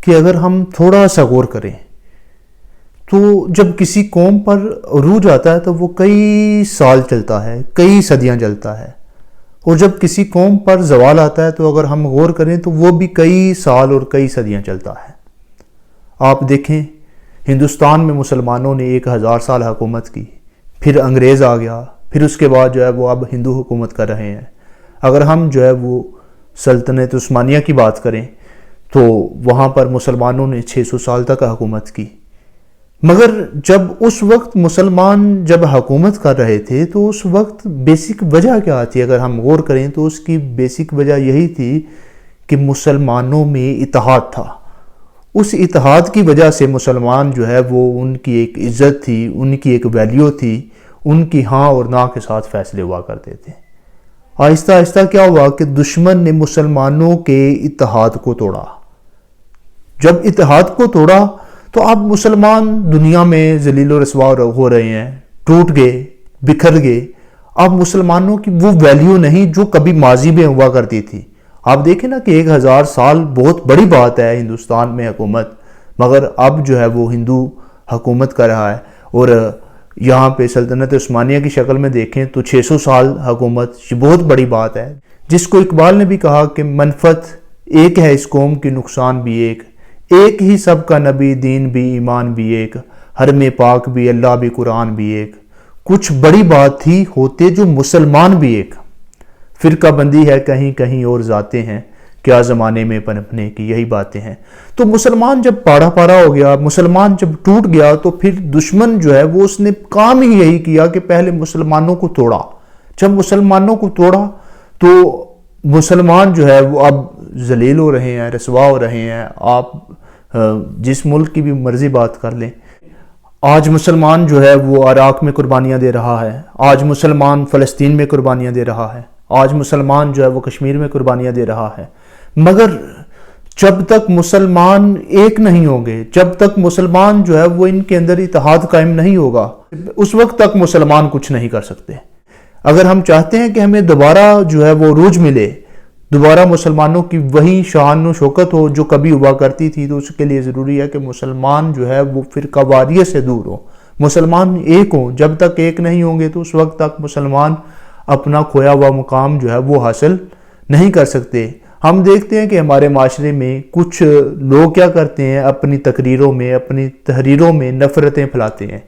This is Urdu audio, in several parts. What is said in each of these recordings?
کہ اگر ہم تھوڑا سا غور کریں تو جب کسی قوم پر عروج آتا ہے تو وہ کئی سال چلتا ہے، کئی صدیاں چلتا ہے، اور جب کسی قوم پر زوال آتا ہے تو اگر ہم غور کریں تو وہ بھی کئی سال اور کئی صدیاں چلتا ہے۔ آپ دیکھیں ہندوستان میں مسلمانوں نے 1000 سال حکومت کی، پھر انگریز آ گیا، پھر اس کے بعد وہ اب ہندو حکومت کر رہے ہیں۔ اگر ہم وہ سلطنت عثمانیہ کی بات کریں تو وہاں پر مسلمانوں نے 600 سال تک حکومت کی، مگر جب اس وقت مسلمان جب حکومت کر رہے تھے تو اس وقت بیسک وجہ کیا تھی؟ اگر ہم غور کریں تو اس کی بیسک وجہ یہی تھی کہ مسلمانوں میں اتحاد تھا۔ اس اتحاد کی وجہ سے مسلمان وہ ان کی ایک عزت تھی، ان کی ایک ویلیو تھی، ان کی ہاں اور نہ کے ساتھ فیصلے ہوا کرتے تھے۔ آہستہ آہستہ کیا ہوا کہ دشمن نے مسلمانوں کے اتحاد کو توڑا۔ جب اتحاد کو توڑا تو اب مسلمان دنیا میں ذلیل و رسوا ہو رہے ہیں، ٹوٹ گئے، بکھر گئے۔ اب مسلمانوں کی وہ ویلیو نہیں جو کبھی ماضی میں ہوا کرتی تھی۔ آپ دیکھیں نا کہ 1000 سال بہت بڑی بات ہے ہندوستان میں حکومت، مگر اب وہ ہندو حکومت کر رہا ہے، اور یہاں پہ سلطنت عثمانیہ کی شکل میں دیکھیں تو 600 سال حکومت، یہ بہت بڑی بات ہے، جس کو اقبال نے بھی کہا کہ منفعت ایک ہے اس قوم کی، نقصان بھی ایک ہی سب کا نبی، دین بھی، ایمان بھی ایک، حرم پاک بھی، اللہ بھی، قرآن بھی ایک۔ کچھ بڑی بات تھی ہوتے جو مسلمان بھی ایک، فرقہ بندی ہے کہیں کہیں اور ذاتیں ہیں، کیا زمانے میں پنپنے کی یہی باتیں ہیں۔ تو مسلمان جب پارا ہو گیا، مسلمان جب ٹوٹ گیا تو پھر دشمن وہ اس نے کام ہی یہی کیا کہ پہلے مسلمانوں کو توڑا۔ جب مسلمانوں کو توڑا تو مسلمان وہ اب ذلیل ہو رہے ہیں، رسوا ہو رہے ہیں۔ آپ جس ملک کی بھی مرضی بات کر لیں، آج مسلمان وہ عراق میں قربانیاں دے رہا ہے، آج مسلمان فلسطین میں قربانیاں دے رہا ہے، آج مسلمان وہ کشمیر میں قربانیاں دے رہا ہے، مگر جب تک مسلمان ایک نہیں ہوں گے، جب تک مسلمان وہ ان کے اندر اتحاد قائم نہیں ہوگا، اس وقت تک مسلمان کچھ نہیں کر سکتے۔ اگر ہم چاہتے ہیں کہ ہمیں دوبارہ وہ عروج ملے، دوبارہ مسلمانوں کی وہی شان و شوکت ہو جو کبھی ہوا کرتی تھی، تو اس کے لیے ضروری ہے کہ مسلمان وہ فرقہ واریت سے دور ہو، مسلمان ایک ہوں۔ جب تک ایک نہیں ہوں گے تو اس وقت تک مسلمان اپنا کھویا ہوا مقام وہ حاصل نہیں کر سکتے۔ ہم دیکھتے ہیں کہ ہمارے معاشرے میں کچھ لوگ کیا کرتے ہیں، اپنی تقریروں میں، اپنی تحریروں میں نفرتیں پھیلاتے ہیں،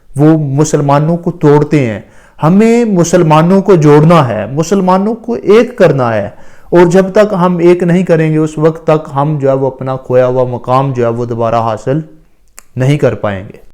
وہ مسلمانوں کو توڑتے ہیں۔ ہمیں مسلمانوں کو جوڑنا ہے، مسلمانوں کو ایک کرنا ہے، اور جب تک ہم ایک نہیں کریں گے اس وقت تک ہم وہ اپنا کھویا ہوا مقام وہ دوبارہ حاصل نہیں کر پائیں گے۔